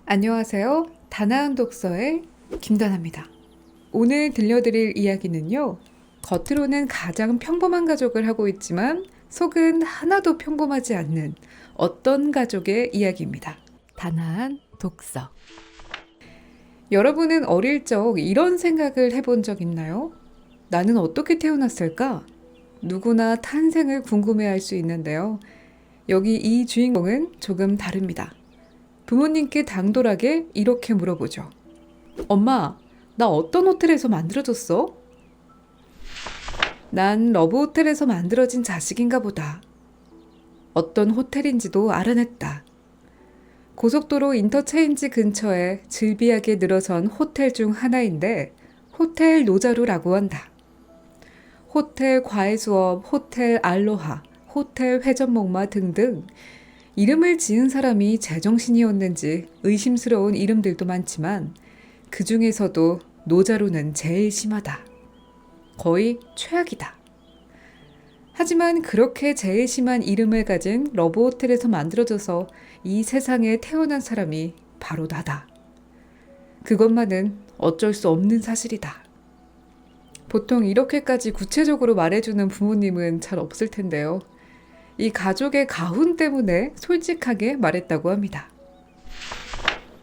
안녕하세요. 다나은 독서의 김다나입니다. 오늘 들려드릴 이야기는요. 겉으로는 가장 평범한 가족을 하고 있지만 속은 하나도 평범하지 않는 어떤 가족의 이야기입니다. 다나은 독서. 여러분은 어릴 적 이런 생각을 해본 적 있나요? 나는 어떻게 태어났을까? 누구나 탄생을 궁금해할 수 있는데요. 여기 이 주인공은 조금 다릅니다. 부모님께 당돌하게 이렇게 물어보죠. 엄마, 나 어떤 호텔에서 만들어졌어? 난 러브 호텔에서 만들어진 자식인가 보다. 어떤 호텔인지도 알아냈다. 고속도로 인터체인지 근처에 즐비하게 늘어선 호텔 중 하나인데 호텔 노자루라고 한다. 호텔 과외수업, 호텔 알로하, 호텔 회전목마 등등 이름을 지은 사람이 제정신이었는지 의심스러운 이름들도 많지만 그 중에서도 노자루는 제일 심하다. 거의 최악이다. 하지만 그렇게 제일 심한 이름을 가진 러브호텔에서 만들어져서 이 세상에 태어난 사람이 바로 나다. 그것만은 어쩔 수 없는 사실이다. 보통 이렇게까지 구체적으로 말해주는 부모님은 잘 없을 텐데요. 이 가족의 가훈 때문에 솔직하게 말했다고 합니다.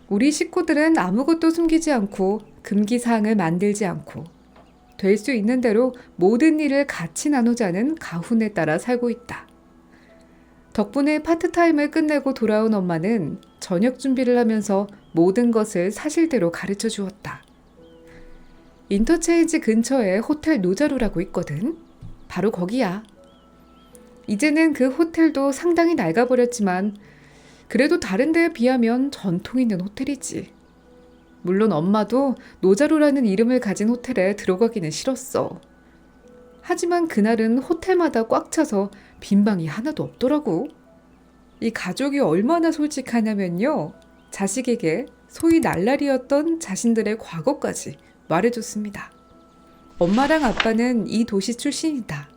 우리 식구들은 아무것도 숨기지 않고 금기사항을 만들지 않고 될 수 있는 대로 모든 일을 같이 나누자는 가훈에 따라 살고 있다. 덕분에 파트타임을 끝내고 돌아온 엄마는 저녁 준비를 하면서 모든 것을 사실대로 가르쳐 주었다. 인터체인지 근처에 호텔 노자루라고 있거든. 바로 거기야. 이제는 그 호텔도 상당히 낡아버렸지만 그래도 다른 데에 비하면 전통 있는 호텔이지. 물론 엄마도 노자루라는 이름을 가진 호텔에 들어가기는 싫었어. 하지만 그날은 호텔마다 꽉 차서 빈 방이 하나도 없더라고. 이 가족이 얼마나 솔직하냐면요. 자식에게 소위 날라리였던 자신들의 과거까지 말해줬습니다. 엄마랑 아빠는 이 도시 출신이다.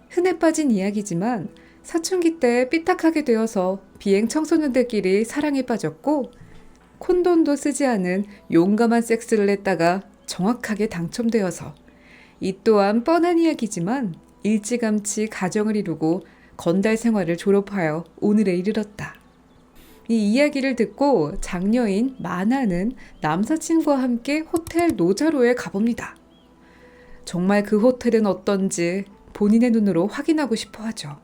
흔해 빠진 이야기지만 사춘기 때 삐딱하게 되어서 비행 청소년들끼리 사랑에 빠졌고 콘돔도 쓰지 않은 용감한 섹스를 했다가 정확하게 당첨되어서 이 또한 뻔한 이야기지만 일찌감치 가정을 이루고 건달 생활을 졸업하여 오늘에 이르렀다. 이 이야기를 듣고 장녀인 마나는 남사친과 함께 호텔 노자로에 가봅니다. 정말 그 호텔은 어떤지 본인의 눈으로 확인하고 싶어 하죠.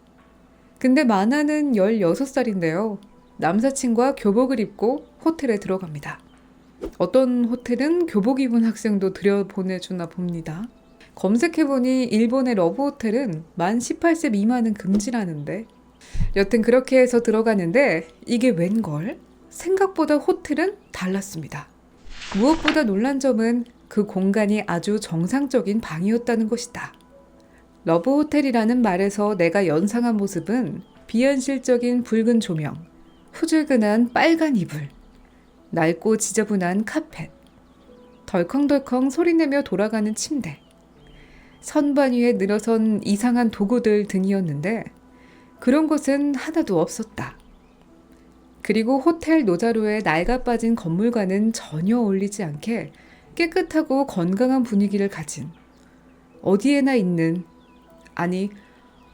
근데 마나는 16살인데요. 남사친과 교복을 입고 호텔에 들어갑니다. 어떤 호텔은 교복 입은 학생도 들여보내주나 봅니다. 검색해보니 일본의 러브호텔은 만 18세 미만은 금지라는데 여튼 그렇게 해서 들어가는데 이게 웬걸? 생각보다 호텔은 달랐습니다. 무엇보다 놀란 점은 그 공간이 아주 정상적인 방이었다는 것이다. 러브호텔이라는 말에서 내가 연상한 모습은 비현실적인 붉은 조명, 후줄근한 빨간 이불, 낡고 지저분한 카펫, 덜컹덜컹 소리내며 돌아가는 침대, 선반 위에 늘어선 이상한 도구들 등이었는데 그런 것은 하나도 없었다. 그리고 호텔 노자로에 낡아빠진 건물과는 전혀 어울리지 않게 깨끗하고 건강한 분위기를 가진 어디에나 있는 아니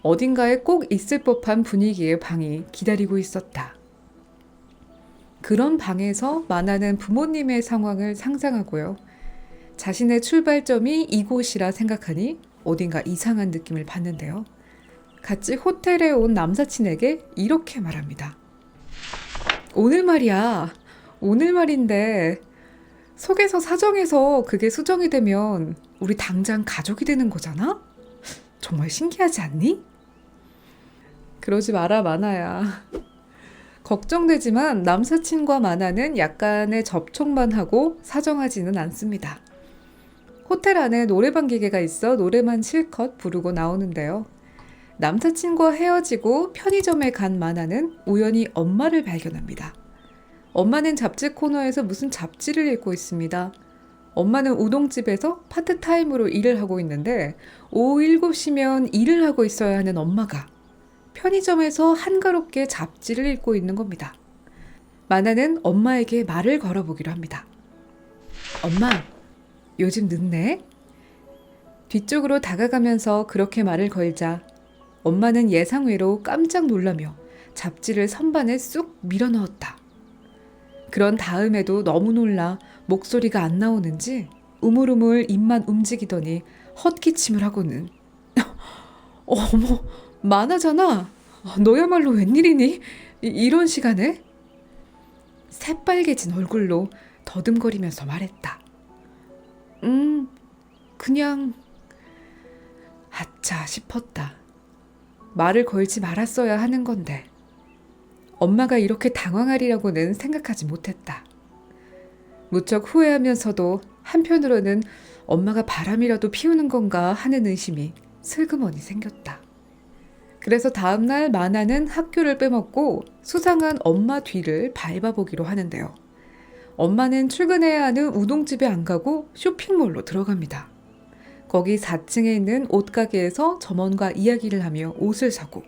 어딘가에 꼭 있을 법한 분위기의 방이 기다리고 있었다. 그런 방에서 마나는 부모님의 상황을 상상하고요. 자신의 출발점이 이곳이라 생각하니 어딘가 이상한 느낌을 받는데요. 같이 호텔에 온 남사친에게 이렇게 말합니다. 오늘 말인데 속에서 사정해서 그게 수정이 되면 우리 당장 가족이 되는 거잖아? 정말 신기하지 않니? 그러지 마라 마나야. 걱정되지만 남사친과 마나는 약간의 접촉만 하고 사정하지는 않습니다. 호텔 안에 노래방 기계가 있어 노래만 실컷 부르고 나오는데요. 남사친과 헤어지고 편의점에 간 마나는 우연히 엄마를 발견합니다. 엄마는 잡지 코너에서 무슨 잡지를 읽고 있습니다. 엄마는 우동집에서 파트타임으로 일을 하고 있는데 오후 7시면 일을 하고 있어야 하는 엄마가 편의점에서 한가롭게 잡지를 읽고 있는 겁니다. 마나는 엄마에게 말을 걸어보기로 합니다. 엄마, 요즘 늦네? 뒤쪽으로 다가가면서 그렇게 말을 걸자 엄마는 예상외로 깜짝 놀라며 잡지를 선반에 쑥 밀어넣었다. 그런 다음에도 너무 놀라 목소리가 안 나오는지 우물우물 입만 움직이더니 헛기침을 하고는 어머, 만화잖아. 너야말로 웬일이니? 이런 시간에? 새빨개진 얼굴로 더듬거리면서 말했다. 그냥... 아차 싶었다. 말을 걸지 말았어야 하는 건데 엄마가 이렇게 당황하리라고는 생각하지 못했다. 무척 후회하면서도 한편으로는 엄마가 바람이라도 피우는 건가 하는 의심이 슬그머니 생겼다. 그래서 다음날 마나는 학교를 빼먹고 수상한 엄마 뒤를 밟아보기로 하는데요. 엄마는 출근해야 하는 우동집에 안 가고 쇼핑몰로 들어갑니다. 거기 4층에 있는 옷가게에서 점원과 이야기를 하며 옷을 사고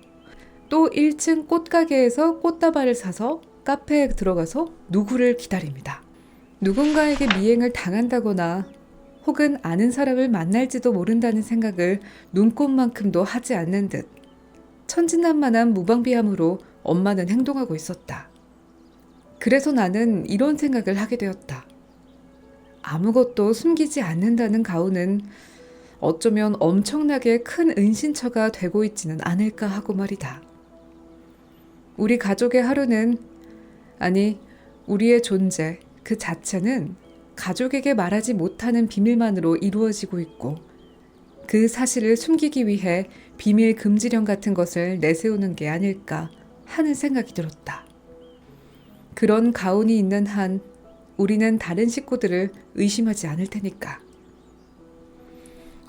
또 1층 꽃가게에서 꽃다발을 사서 카페에 들어가서 누구를 기다립니다. 누군가에게 미행을 당한다거나 혹은 아는 사람을 만날지도 모른다는 생각을 눈꼽만큼도 하지 않는 듯 천진난만한 무방비함으로 엄마는 행동하고 있었다. 그래서 나는 이런 생각을 하게 되었다. 아무것도 숨기지 않는다는 가오는 어쩌면 엄청나게 큰 은신처가 되고 있지는 않을까 하고 말이다. 우리 가족의 하루는, 아니, 우리의 존재 그 자체는 가족에게 말하지 못하는 비밀만으로 이루어지고 있고 그 사실을 숨기기 위해 비밀 금지령 같은 것을 내세우는 게 아닐까 하는 생각이 들었다. 그런 가훈이 있는 한 우리는 다른 식구들을 의심하지 않을 테니까.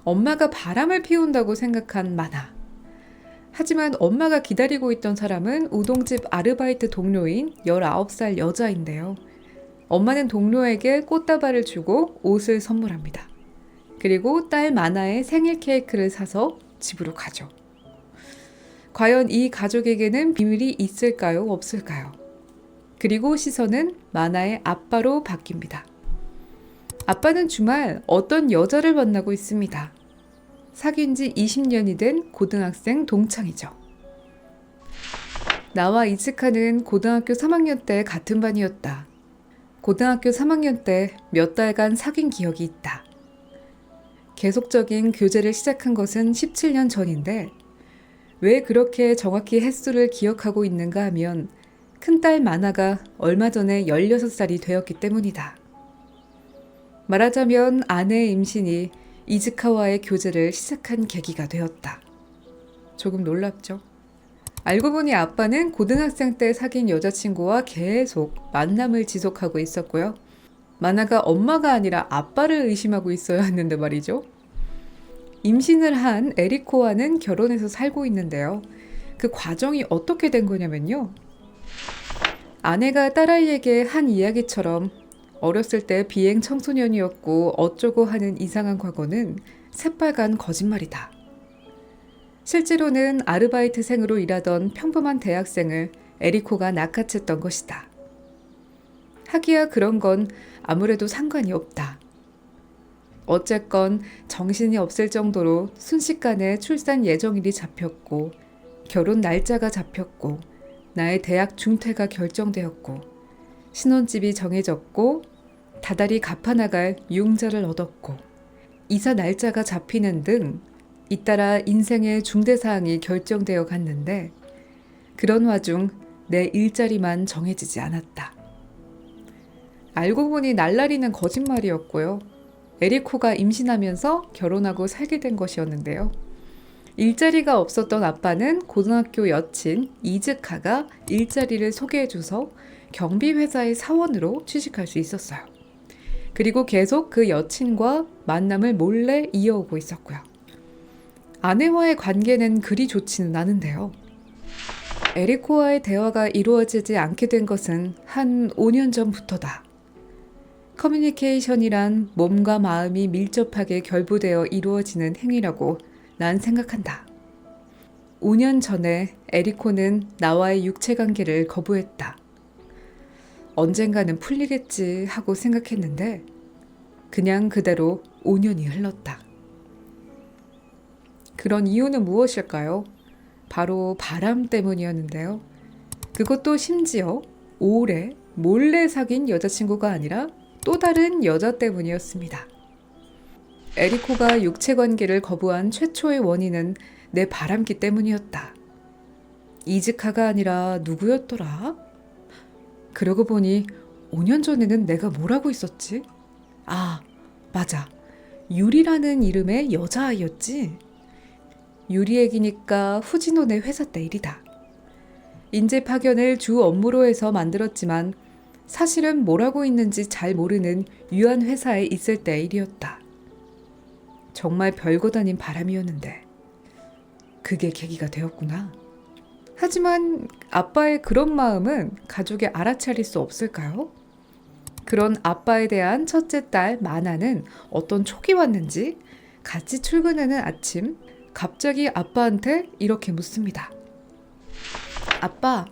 엄마가 바람을 피운다고 생각한 마나. 하지만 엄마가 기다리고 있던 사람은 우동집 아르바이트 동료인 19살 여자인데요. 엄마는 동료에게 꽃다발을 주고 옷을 선물합니다. 그리고 딸 마나의 생일 케이크를 사서 집으로 가죠. 과연 이 가족에게는 비밀이 있을까요? 없을까요? 그리고 시선은 마나의 아빠로 바뀝니다. 아빠는 주말 어떤 여자를 만나고 있습니다. 사귄 지 20년이 된 고등학생 동창이죠. 나와 이츠카는 고등학교 3학년 때 같은 반이었다. 고등학교 3학년 때 몇 달간 사귄 기억이 있다. 계속적인 교제를 시작한 것은 17년 전인데 왜 그렇게 정확히 횟수를 기억하고 있는가 하면 큰딸 마나가 얼마 전에 16살이 되었기 때문이다. 말하자면 아내의 임신이 이즈카와의 교제를 시작한 계기가 되었다. 조금 놀랍죠? 알고 보니 아빠는 고등학생 때 사귄 여자친구와 계속 만남을 지속하고 있었고요. 마나가 엄마가 아니라 아빠를 의심하고 있어야 했는데 말이죠. 임신을 한 에리코와는 결혼해서 살고 있는데요. 그 과정이 어떻게 된 거냐면요. 아내가 딸아이에게 한 이야기처럼 어렸을 때 비행 청소년이었고 어쩌고 하는 이상한 과거는 새빨간 거짓말이다. 실제로는 아르바이트생으로 일하던 평범한 대학생을 에리코가 낚아챘던 것이다. 하기야 그런 건 아무래도 상관이 없다. 어쨌건 정신이 없을 정도로 순식간에 출산 예정일이 잡혔고 결혼 날짜가 잡혔고 나의 대학 중퇴가 결정되었고 신혼집이 정해졌고 다달이 갚아나갈 유흥자를 얻었고 이사 날짜가 잡히는 등 잇따라 인생의 중대사항이 결정되어 갔는데 그런 와중 내 일자리만 정해지지 않았다. 알고 보니 날라리는 거짓말이었고요. 에리코가 임신하면서 결혼하고 살게 된 것이었는데요. 일자리가 없었던 아빠는 고등학교 여친 이즈카가 일자리를 소개해줘서 경비회사의 사원으로 취직할 수 있었어요. 그리고 계속 그 여친과 만남을 몰래 이어오고 있었고요. 아내와의 관계는 그리 좋지는 않은데요. 에리코와의 대화가 이루어지지 않게 된 것은 한 5년 전부터다. 커뮤니케이션이란 몸과 마음이 밀접하게 결부되어 이루어지는 행위라고 난 생각한다. 5년 전에 에리코는 나와의 육체관계를 거부했다. 언젠가는 풀리겠지 하고 생각했는데 그냥 그대로 5년이 흘렀다. 그런 이유는 무엇일까요? 바로 바람 때문이었는데요. 그것도 심지어 오래 몰래 사귄 여자친구가 아니라 또 다른 여자 때문이었습니다. 에리코가 육체 관계를 거부한 최초의 원인은 내 바람기 때문이었다. 이즈카가 아니라 누구였더라? 그러고 보니 5년 전에는 내가 뭘 하고 있었지? 아, 맞아. 유리라는 이름의 여자아이였지? 유리 얘기니까 후지노네 회사 때 일이다. 인재 파견을 주 업무로 해서 만들었지만 사실은 뭘 하고 있는지 잘 모르는 유한 회사에 있을 때 일이었다. 정말 별것 아닌 바람이었는데 그게 계기가 되었구나. 하지만 아빠의 그런 마음은 가족이 알아차릴 수 없을까요? 그런 아빠에 대한 첫째 딸 마나는 어떤 촉이 왔는지 같이 출근하는 아침 갑자기 아빠한테 이렇게 묻습니다. 아빠,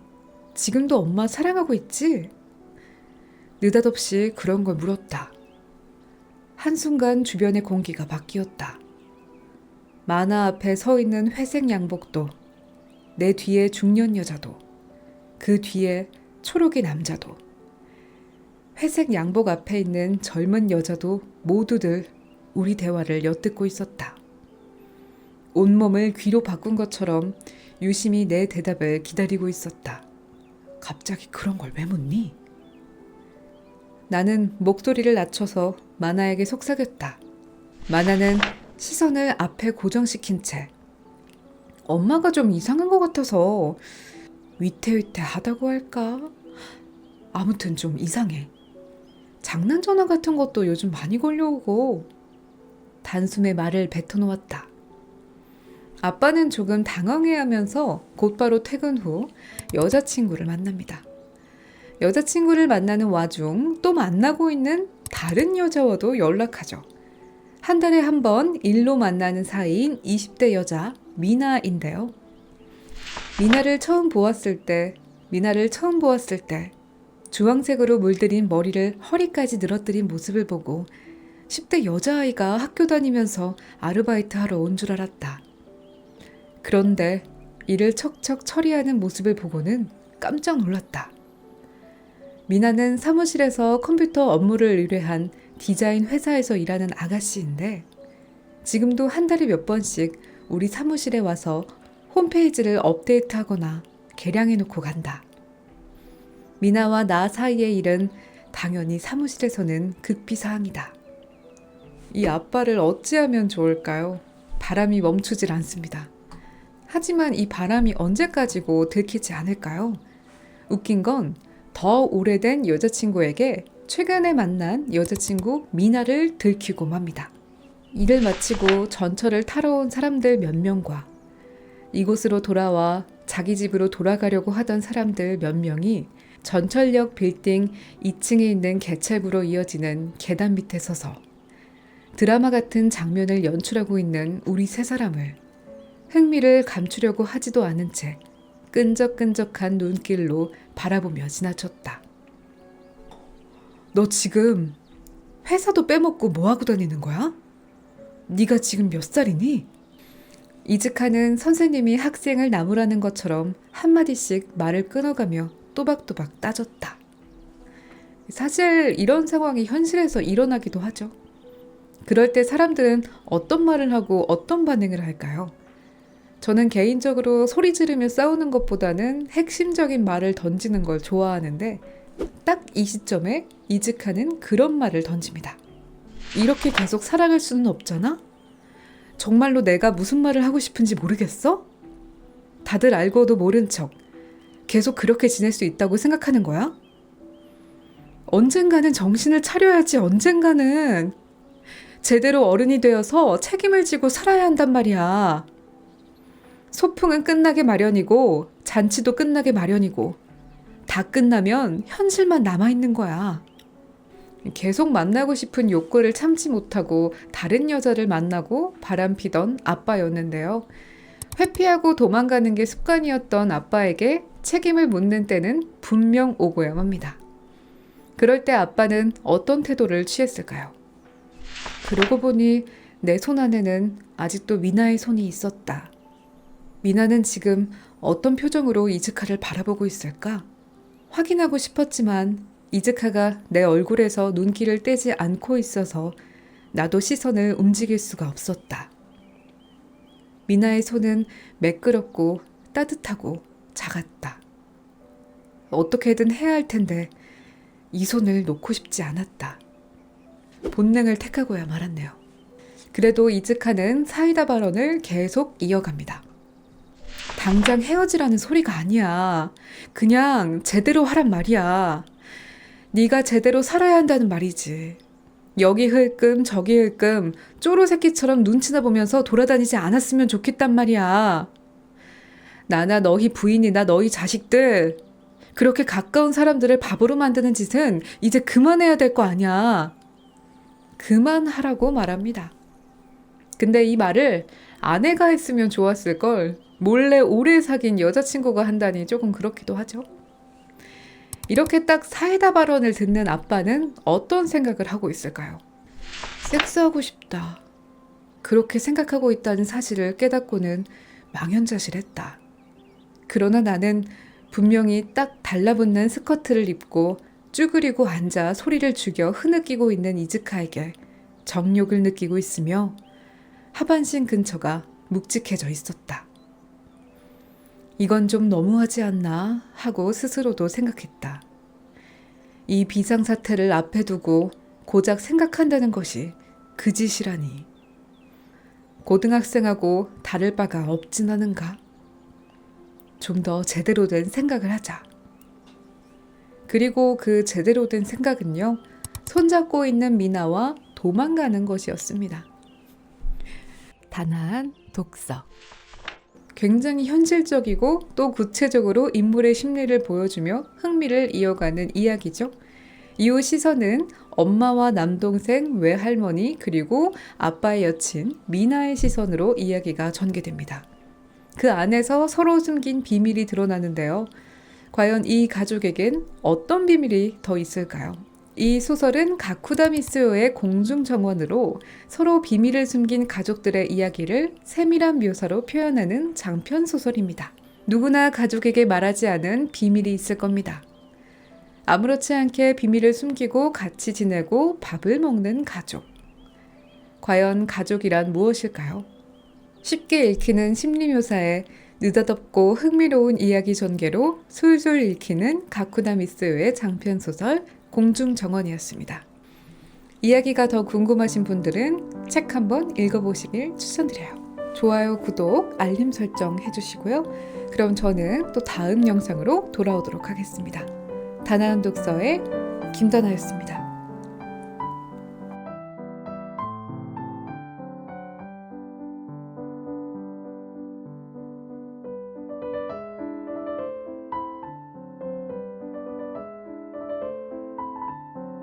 지금도 엄마 사랑하고 있지? 느닷없이 그런 걸 물었다. 한순간 주변의 공기가 바뀌었다. 마나 앞에 서 있는 회색 양복도, 내 뒤에 중년 여자도, 그 뒤에 초록이 남자도, 회색 양복 앞에 있는 젊은 여자도 모두들 우리 대화를 엿듣고 있었다. 온몸을 귀로 바꾼 것처럼 유심히 내 대답을 기다리고 있었다. 갑자기 그런 걸 왜 묻니? 나는 목소리를 낮춰서 마나에게 속삭였다. 마나는 시선을 앞에 고정시킨 채 엄마가 좀 이상한 것 같아서 위태위태하다고 할까? 아무튼 좀 이상해. 장난 전화 같은 것도 요즘 많이 걸려오고. 단숨에 말을 뱉어놓았다. 아빠는 조금 당황해하면서 곧바로 퇴근 후 여자친구를 만납니다. 여자친구를 만나는 와중 또 만나고 있는 다른 여자와도 연락하죠. 한 달에 한 번 일로 만나는 사이인 20대 여자 미나인데요. 미나를 처음 보았을 때 주황색으로 물들인 머리를 허리까지 늘어뜨린 모습을 보고 10대 여자아이가 학교 다니면서 아르바이트 하러 온 줄 알았다. 그런데 일을 척척 처리하는 모습을 보고는 깜짝 놀랐다. 미나는 사무실에서 컴퓨터 업무를 의뢰한 디자인 회사에서 일하는 아가씨인데 지금도 한 달에 몇 번씩 우리 사무실에 와서 홈페이지를 업데이트하거나 개량해놓고 간다. 미나와 나 사이의 일은 당연히 사무실에서는 급비사항이다. 이 아빠를 어찌하면 좋을까요? 바람이 멈추질 않습니다. 하지만 이 바람이 언제까지고 들키지 않을까요? 웃긴 건 더 오래된 여자친구에게 최근에 만난 여자친구 미나를 들키고 맙니다. 일을 마치고 전철을 타러 온 사람들 몇 명과 이곳으로 돌아와 자기 집으로 돌아가려고 하던 사람들 몇 명이 전철역 빌딩 2층에 있는 개찰구로 이어지는 계단 밑에 서서 드라마 같은 장면을 연출하고 있는 우리 세 사람을 흥미를 감추려고 하지도 않은 채 끈적끈적한 눈길로 바라보며 지나쳤다. 너 지금 회사도 빼먹고 뭐하고 다니는 거야? 네가 지금 몇 살이니? 이즈카는 선생님이 학생을 나무라는 것처럼 한마디씩 말을 끊어가며 또박또박 따졌다. 사실 이런 상황이 현실에서 일어나기도 하죠. 그럴 때 사람들은 어떤 말을 하고 어떤 반응을 할까요? 저는 개인적으로 소리 지르며 싸우는 것보다는 핵심적인 말을 던지는 걸 좋아하는데 딱 이 시점에 이즈카는 그런 말을 던집니다. 이렇게 계속 살아갈 수는 없잖아? 정말로 내가 무슨 말을 하고 싶은지 모르겠어? 다들 알고도 모른 척 계속 그렇게 지낼 수 있다고 생각하는 거야? 언젠가는 정신을 차려야지. 언젠가는 제대로 어른이 되어서 책임을 지고 살아야 한단 말이야. 소풍은 끝나게 마련이고 잔치도 끝나게 마련이고 다 끝나면 현실만 남아있는 거야. 계속 만나고 싶은 욕구를 참지 못하고 다른 여자를 만나고 바람피던 아빠였는데요. 회피하고 도망가는 게 습관이었던 아빠에게 책임을 묻는 때는 분명 오고야 맙니다. 그럴 때 아빠는 어떤 태도를 취했을까요? 그러고 보니 내 손 안에는 아직도 미나의 손이 있었다. 미나는 지금 어떤 표정으로 이즈카를 바라보고 있을까? 확인하고 싶었지만 이즈카가 내 얼굴에서 눈길을 떼지 않고 있어서 나도 시선을 움직일 수가 없었다. 미나의 손은 매끄럽고 따뜻하고 작았다. 어떻게든 해야 할 텐데 이 손을 놓고 싶지 않았다. 본능을 택하고야 말았네요. 그래도 이즈카는 사이다 발언을 계속 이어갑니다. 당장 헤어지라는 소리가 아니야. 그냥 제대로 하란 말이야. 네가 제대로 살아야 한다는 말이지. 여기 흘끔 저기 흘끔 쪼로 새끼처럼 눈치나 보면서 돌아다니지 않았으면 좋겠단 말이야. 나나 너희 부인이나 너희 자식들 그렇게 가까운 사람들을 바보로 만드는 짓은 이제 그만해야 될 거 아니야. 그만하라고 말합니다. 근데 이 말을 아내가 했으면 좋았을 걸 몰래 오래 사귄 여자친구가 한다니 조금 그렇기도 하죠. 이렇게 딱 사이다 발언을 듣는 아빠는 어떤 생각을 하고 있을까요? 섹스하고 싶다. 그렇게 생각하고 있다는 사실을 깨닫고는 망연자실했다. 그러나 나는 분명히 딱 달라붙는 스커트를 입고 쭈그리고 앉아 소리를 죽여 흐느끼고 있는 이즈카에게 정욕을 느끼고 있으며 하반신 근처가 묵직해져 있었다. 이건 좀 너무하지 않나 하고 스스로도 생각했다. 이 비상사태를 앞에 두고 고작 생각한다는 것이 그 짓이라니. 고등학생하고 다를 바가 없진 않은가? 좀 더 제대로 된 생각을 하자. 그리고 그 제대로 된 생각은요, 손잡고 있는 미나와 도망가는 것이었습니다. 단아한 독서. 굉장히 현실적이고 또 구체적으로 인물의 심리를 보여주며 흥미를 이어가는 이야기죠. 이후 시선은 엄마와 남동생, 외할머니, 그리고 아빠의 여친 미나의 시선으로 이야기가 전개됩니다. 그 안에서 서로 숨긴 비밀이 드러나는데요. 과연 이 가족에겐 어떤 비밀이 더 있을까요? 이 소설은 가쿠다미스요의 공중정원으로 서로 비밀을 숨긴 가족들의 이야기를 세밀한 묘사로 표현하는 장편 소설입니다. 누구나 가족에게 말하지 않은 비밀이 있을 겁니다. 아무렇지 않게 비밀을 숨기고 같이 지내고 밥을 먹는 가족. 과연 가족이란 무엇일까요? 쉽게 읽히는 심리묘사에 느닷없고 흥미로운 이야기 전개로 술술 읽히는 가쿠다미스요의 장편소설 공중정원이었습니다. 이야기가 더 궁금하신 분들은 책 한번 읽어보시길 추천드려요. 좋아요, 구독, 알림 설정 해주시고요. 그럼 저는 또 다음 영상으로 돌아오도록 하겠습니다. 다나은 독서의 김다나였습니다.